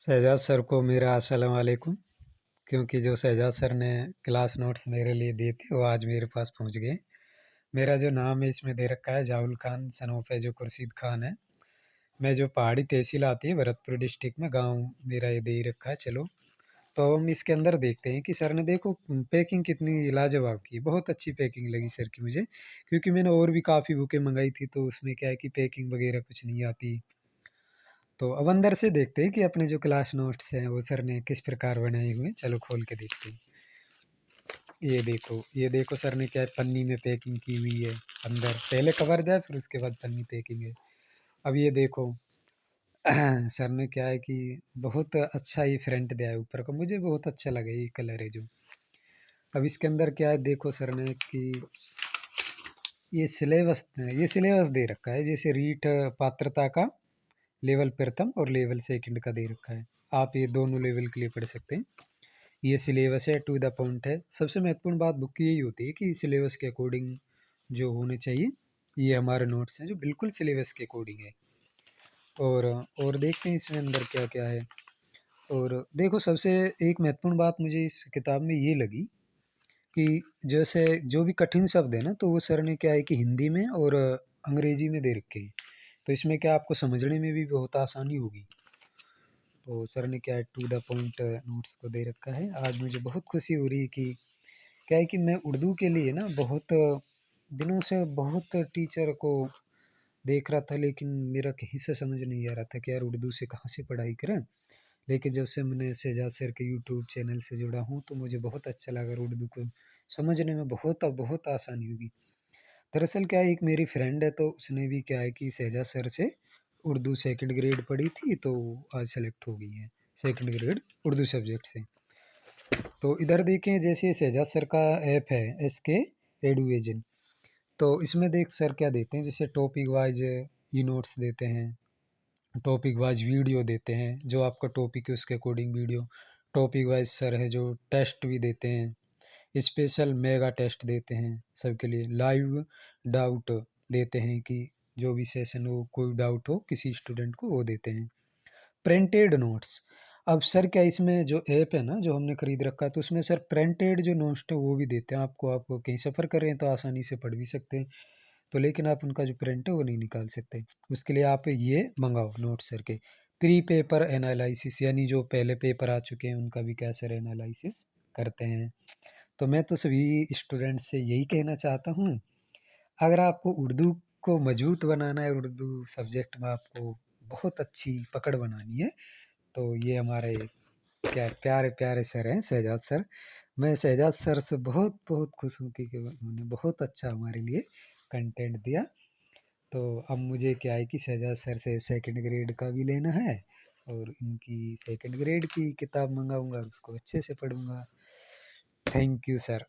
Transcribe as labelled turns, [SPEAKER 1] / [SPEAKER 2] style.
[SPEAKER 1] Shahzad sir को मेरा अस्सलाम वालेकुम। क्योंकि जो शहजाद सर ने क्लास नोट्स मेरे लिए दिए थे वो आज मेरे पास पहुंच गए। मेरा जो नाम है इसमें दे रखा है जाहुल खान, सन ऑफ जो खुर्शीद खान है। मैं जो पहाड़ी तहसील आती है भरतपुर डिस्ट्रिक्ट में, गांव मेरा ये दे ही रखा है। चलो तो हम इसके अंदर देखते हैं कि सर ने देखो पैकिंग कितनी लाजवाब की, बहुत अच्छी पैकिंग लगी सर की मुझे। क्योंकि मैंने और भी काफ़ी बुकें मंगाई थी तो उसमें क्या है कि पैकिंग वगैरह कुछ नहीं आती। तो अब अंदर से देखते हैं कि अपने जो क्लास नोट्स हैं वो सर ने किस प्रकार बनाए हुए हैं। चलो खोल के देखते हैं। ये देखो सर ने क्या है, पन्नी में पैकिंग की हुई है। अंदर पहले कवर दिया फिर उसके बाद पन्नी पैकिंग है। अब ये देखो सर ने क्या है कि बहुत अच्छा ही फ्रंट दिया है ऊपर का, मुझे बहुत अच्छा लगा ये कलर है जो। अब इसके अंदर क्या है देखो सर ने कि ये सिलेबस दे रखा है, जैसे रीट पात्रता का लेवल प्रथम और लेवल सेकंड का दे रखा है। आप ये दोनों लेवल के लिए पढ़ सकते हैं। ये सिलेबस है, टू द पॉइंट है। सबसे महत्वपूर्ण बात बुक की यही होती है कि सिलेबस के अकॉर्डिंग जो होने चाहिए। ये हमारे नोट्स हैं जो बिल्कुल सिलेबस के अकॉर्डिंग है। और और देखते हैं इसमें अंदर क्या क्या है। और देखो सबसे एक महत्वपूर्ण बात मुझे इस किताब में ये लगी कि जैसे जो भी कठिन शब्द है ना, तो वो सर ने क्या है कि हिंदी में और अंग्रेजी में दे रखे हैं। तो इसमें क्या आपको समझने में भी बहुत आसानी होगी। तो सर ने क्या है टू द पॉइंट नोट्स को दे रखा है। आज मुझे बहुत खुशी हो रही है कि क्या है कि मैं उर्दू के लिए ना बहुत दिनों से बहुत टीचर को देख रहा था, लेकिन मेरा कहीं से समझ नहीं आ रहा था कि यार उर्दू से कहाँ से पढ़ाई करें। लेकिन जब से मैंने शहजाद सर के यूट्यूब चैनल से जुड़ा हूँ तो मुझे बहुत अच्छा लगा, उर्दू को समझने में बहुत बहुत आसानी होगी। दरअसल क्या है, एक मेरी फ्रेंड है तो उसने भी क्या है कि शहजाद सर से उर्दू सेकंड ग्रेड पढ़ी थी, तो आज सेलेक्ट हो गई है सेकंड ग्रेड उर्दू सब्जेक्ट से। तो इधर देखें, जैसे शहजाद सर का ऐप है SK एडुविजन। तो इसमें देख सर क्या देते हैं, जैसे टॉपिक वाइज ई नोट्स देते हैं, टॉपिक वाइज वीडियो देते हैं, जो आपका टॉपिक है उसके according video. Topic wise sir है जो टेस्ट भी देते हैं, स्पेशल मेगा टेस्ट देते हैं सबके लिए। लाइव डाउट देते हैं कि जो भी सेशन हो, कोई डाउट हो किसी स्टूडेंट को, वो देते हैं। प्रिंटेड नोट्स, अब सर क्या इसमें जो ऐप है ना जो हमने खरीद रखा है, तो उसमें सर प्रिंटेड जो नोट्स है वो भी देते हैं आपको। आप कहीं सफ़र कर रहे हैं तो आसानी से पढ़ भी सकते हैं, तो लेकिन आप उनका जो प्रिंट है वो नहीं निकाल सकते। उसके लिए आप ये मंगाओ नोट सर के। प्री पेपर एनालिसिस, यानी जो पहले पेपर आ चुके हैं उनका भी क्या सर एनालिसिस करते हैं। तो मैं तो सभी स्टूडेंट से यही कहना चाहता हूँ, अगर आपको उर्दू को मजबूत बनाना है, उर्दू सब्जेक्ट में आपको बहुत अच्छी पकड़ बनानी है, तो ये हमारे क्या प्यारे प्यारे सर हैं शहजाद सर। मैं शहजाद सर से बहुत बहुत खुश हूँ कि उन्होंने बहुत अच्छा हमारे लिए कंटेंट दिया। तो अब मुझे क्या है कि शहजाद सर से सेकंड ग्रेड का भी लेना है, और इनकी सेकंड ग्रेड की किताब मंगाऊंगा, उसको अच्छे से पढ़ूंगा। Thank you sir.